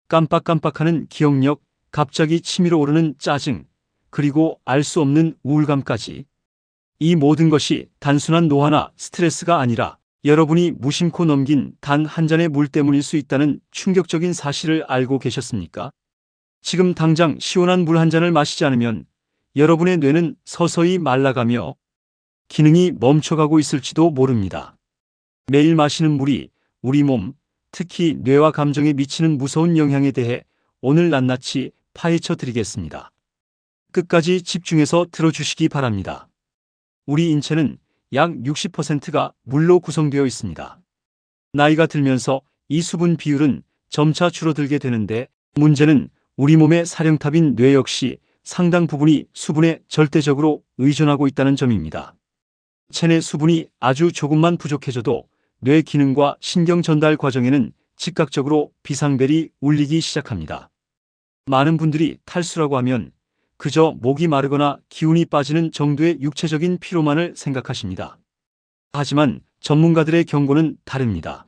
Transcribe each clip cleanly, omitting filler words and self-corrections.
깜빡깜빡하는 기억력, 갑자기 치밀어 오르는 짜증, 그리고 알 수 없는 우울감까지. 이 모든 것이 단순한 노화나 스트레스가 아니라 여러분이 무심코 넘긴 단 한 잔의 물 때문일 수 있다는 충격적인 사실을 알고 계셨습니까? 지금 당장 시원한 물 한 잔을 마시지 않으면 여러분의 뇌는 서서히 말라가며 기능이 멈춰가고 있을지도 모릅니다. 매일 마시는 물이 우리 몸, 특히 뇌와 감정에 미치는 무서운 영향에 대해 오늘 낱낱이 파헤쳐 드리겠습니다. 끝까지 집중해서 들어주시기 바랍니다. 우리 인체는 약 60%가 물로 구성되어 있습니다. 나이가 들면서 이 수분 비율은 점차 줄어들게 되는데, 문제는 우리 몸의 사령탑인 뇌 역시 상당 부분이 수분에 절대적으로 의존하고 있다는 점입니다. 체내 수분이 아주 조금만 부족해져도 뇌 기능과 신경 전달 과정에는 즉각적으로 비상벨이 울리기 시작합니다. 많은 분들이 탈수라고 하면 그저 목이 마르거나 기운이 빠지는 정도의 육체적인 피로만을 생각하십니다. 하지만 전문가들의 경고는 다릅니다.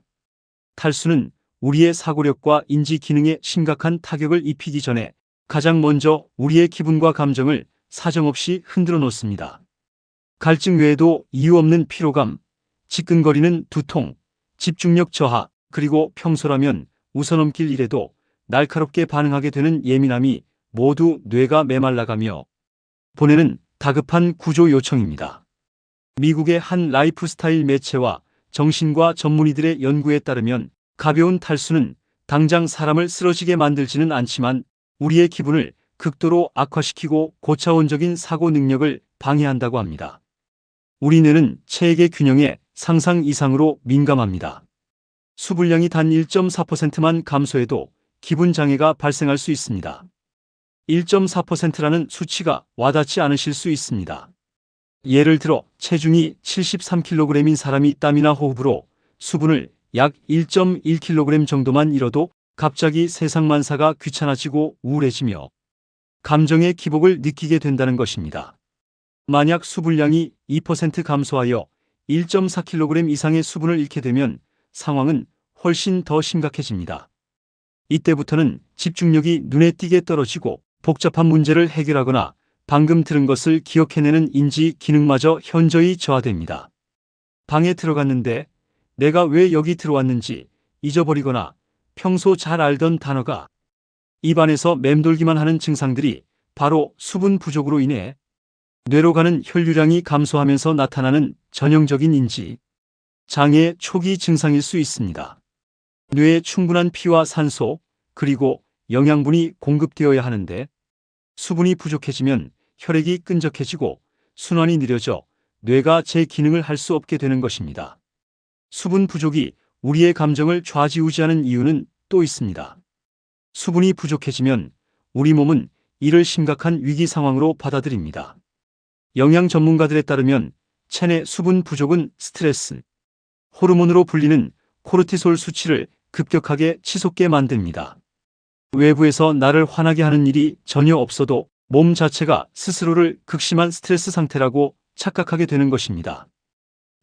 탈수는 우리의 사고력과 인지 기능에 심각한 타격을 입히기 전에 가장 먼저 우리의 기분과 감정을 사정없이 흔들어 놓습니다. 갈증 외에도 이유 없는 피로감, 지끈거리는 두통, 집중력 저하, 그리고 평소라면 웃어넘길 일에도 날카롭게 반응하게 되는 예민함이 모두 뇌가 메말라가며 보내는 다급한 구조 요청입니다. 미국의 한 라이프스타일 매체와 정신과 전문의들의 연구에 따르면 가벼운 탈수는 당장 사람을 쓰러지게 만들지는 않지만 우리의 기분을 극도로 악화시키고 고차원적인 사고 능력을 방해한다고 합니다. 우리 뇌는 체액의 균형에 상상 이상으로 민감합니다. 수분량이 단 1.4%만 감소해도 기분 장애가 발생할 수 있습니다. 1.4%라는 수치가 와닿지 않으실 수 있습니다. 예를 들어 체중이 73kg인 사람이 땀이나 호흡으로 수분을 약 1.1kg 정도만 잃어도 갑자기 세상만사가 귀찮아지고 우울해지며 감정의 기복을 느끼게 된다는 것입니다. 만약 수분량이 2% 감소하여 1.4kg 이상의 수분을 잃게 되면 상황은 훨씬 더 심각해집니다. 이때부터는 집중력이 눈에 띄게 떨어지고 복잡한 문제를 해결하거나 방금 들은 것을 기억해내는 인지 기능마저 현저히 저하됩니다. 방에 들어갔는데 내가 왜 여기 들어왔는지 잊어버리거나 평소 잘 알던 단어가 입안에서 맴돌기만 하는 증상들이 바로 수분 부족으로 인해 뇌로 가는 혈류량이 감소하면서 나타나는 전형적인 인지 장애의 초기 증상일 수 있습니다. 뇌에 충분한 피와 산소, 그리고 영양분이 공급되어야 하는데 수분이 부족해지면 혈액이 끈적해지고 순환이 느려져 뇌가 제 기능을 할 수 없게 되는 것입니다. 수분 부족이 우리의 감정을 좌지우지하는 이유는 또 있습니다. 수분이 부족해지면 우리 몸은 이를 심각한 위기 상황으로 받아들입니다. 영양 전문가들에 따르면 체내 수분 부족은 스트레스 호르몬으로 불리는 코르티솔 수치를 급격하게 치솟게 만듭니다. 외부에서 나를 화나게 하는 일이 전혀 없어도 몸 자체가 스스로를 극심한 스트레스 상태라고 착각하게 되는 것입니다.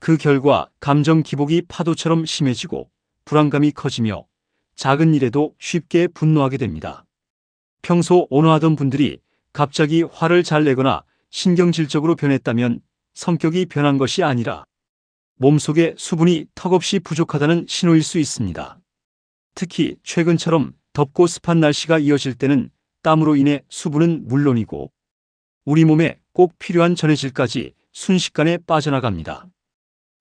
그 결과 감정 기복이 파도처럼 심해지고 불안감이 커지며 작은 일에도 쉽게 분노하게 됩니다. 평소 온화하던 분들이 갑자기 화를 잘 내거나 신경질적으로 변했다면 성격이 변한 것이 아니라 몸속에 수분이 턱없이 부족하다는 신호일 수 있습니다. 특히 최근처럼 덥고 습한 날씨가 이어질 때는 땀으로 인해 수분은 물론이고 우리 몸에 꼭 필요한 전해질까지 순식간에 빠져나갑니다.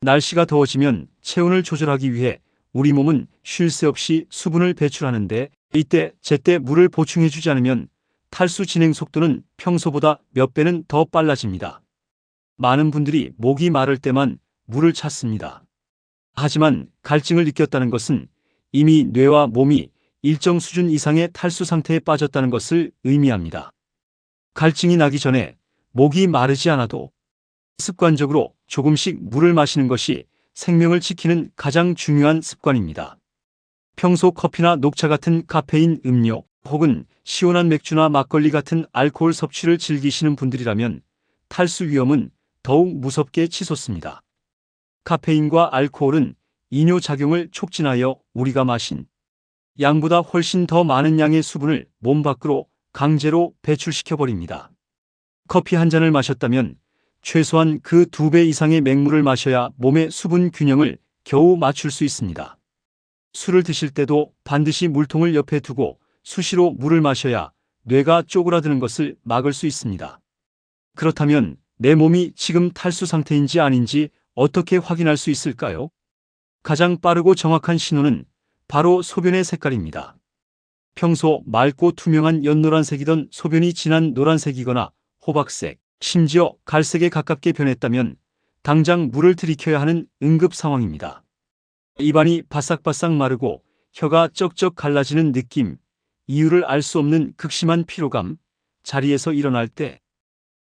날씨가 더워지면 체온을 조절하기 위해 우리 몸은 쉴 새 없이 수분을 배출하는데 이때 제때 물을 보충해주지 않으면 탈수 진행 속도는 평소보다 몇 배는 더 빨라집니다. 많은 분들이 목이 마를 때만 물을 찾습니다. 하지만 갈증을 느꼈다는 것은 이미 뇌와 몸이 일정 수준 이상의 탈수 상태에 빠졌다는 것을 의미합니다. 갈증이 나기 전에 목이 마르지 않아도 습관적으로 조금씩 물을 마시는 것이 생명을 지키는 가장 중요한 습관입니다. 평소 커피나 녹차 같은 카페인 음료 혹은 시원한 맥주나 막걸리 같은 알코올 섭취를 즐기시는 분들이라면 탈수 위험은 더욱 무섭게 치솟습니다. 카페인과 알코올은 이뇨작용을 촉진하여 우리가 마신 양보다 훨씬 더 많은 양의 수분을 몸 밖으로 강제로 배출시켜버립니다. 커피 한 잔을 마셨다면 최소한 그 2배 이상의 맹물을 마셔야 몸의 수분 균형을 겨우 맞출 수 있습니다. 술을 드실 때도 반드시 물통을 옆에 두고 수시로 물을 마셔야 뇌가 쪼그라드는 것을 막을 수 있습니다. 그렇다면 내 몸이 지금 탈수 상태인지 아닌지 어떻게 확인할 수 있을까요? 가장 빠르고 정확한 신호는 바로 소변의 색깔입니다. 평소 맑고 투명한 연노란색이던 소변이 진한 노란색이거나 호박색, 심지어 갈색에 가깝게 변했다면 당장 물을 들이켜야 하는 응급 상황입니다. 입안이 바싹바싹 마르고 혀가 쩍쩍 갈라지는 느낌, 이유를 알 수 없는 극심한 피로감, 자리에서 일어날 때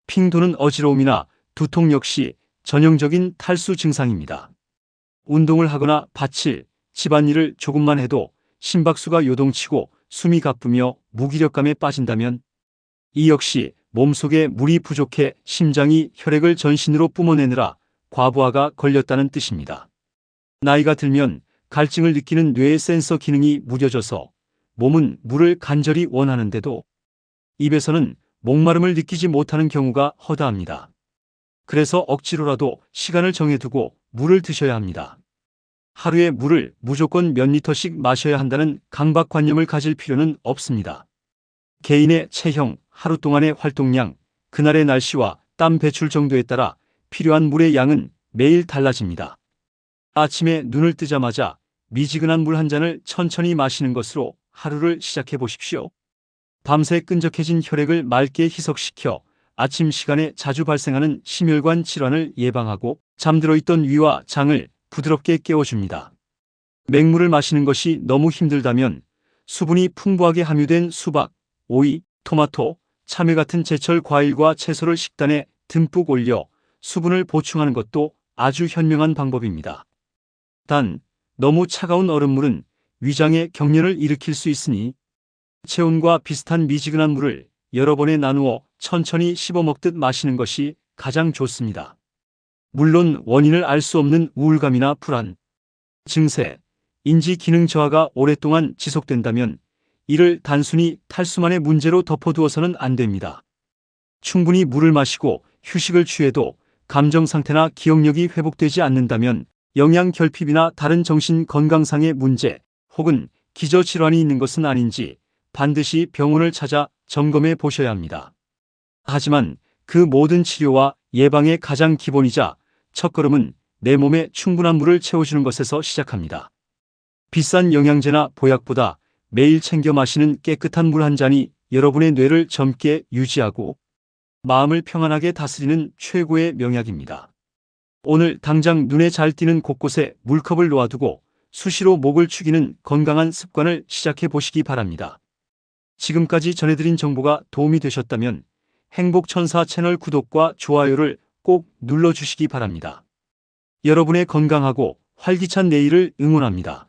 핑 도는 어지러움이나 두통 역시 전형적인 탈수 증상입니다. 운동을 하거나 밭일, 집안일을 조금만 해도 심박수가 요동치고 숨이 가쁘며 무기력감에 빠진다면 이 역시 몸속에 물이 부족해 심장이 혈액을 전신으로 뿜어내느라 과부하가 걸렸다는 뜻입니다. 나이가 들면 갈증을 느끼는 뇌의 센서 기능이 무뎌져서 몸은 물을 간절히 원하는데도 입에서는 목마름을 느끼지 못하는 경우가 허다합니다. 그래서 억지로라도 시간을 정해두고 물을 드셔야 합니다. 하루에 물을 무조건 몇 리터씩 마셔야 한다는 강박관념을 가질 필요는 없습니다. 개인의 체형, 하루 동안의 활동량, 그날의 날씨와 땀 배출 정도에 따라 필요한 물의 양은 매일 달라집니다. 아침에 눈을 뜨자마자 미지근한 물 한 잔을 천천히 마시는 것으로 하루를 시작해 보십시오. 밤새 끈적해진 혈액을 맑게 희석시켜 아침 시간에 자주 발생하는 심혈관 질환을 예방하고 잠들어 있던 위와 장을 부드럽게 깨워줍니다. 맹물을 마시는 것이 너무 힘들다면 수분이 풍부하게 함유된 수박, 오이, 토마토, 참외 같은 제철 과일과 채소를 식단에 듬뿍 올려 수분을 보충하는 것도 아주 현명한 방법입니다. 단, 너무 차가운 얼음물은 위장에 경련을 일으킬 수 있으니 체온과 비슷한 미지근한 물을 여러 번에 나누어 천천히 씹어먹듯 마시는 것이 가장 좋습니다. 물론 원인을 알 수 없는 우울감이나 불안, 증세, 인지 기능 저하가 오랫동안 지속된다면 이를 단순히 탈수만의 문제로 덮어두어서는 안 됩니다. 충분히 물을 마시고 휴식을 취해도 감정 상태나 기억력이 회복되지 않는다면 영양 결핍이나 다른 정신 건강상의 문제 혹은 기저질환이 있는 것은 아닌지 반드시 병원을 찾아 점검해 보셔야 합니다. 하지만 그 모든 치료와 예방의 가장 기본이자 첫걸음은 내 몸에 충분한 물을 채워주는 것에서 시작합니다. 비싼 영양제나 보약보다 매일 챙겨 마시는 깨끗한 물 한 잔이 여러분의 뇌를 젊게 유지하고 마음을 평안하게 다스리는 최고의 명약입니다. 오늘 당장 눈에 잘 띄는 곳곳에 물컵을 놓아두고 수시로 목을 축이는 건강한 습관을 시작해 보시기 바랍니다. 지금까지 전해드린 정보가 도움이 되셨다면 행복천사 채널 구독과 좋아요를 꼭 눌러주시기 바랍니다. 여러분의 건강하고 활기찬 내일을 응원합니다.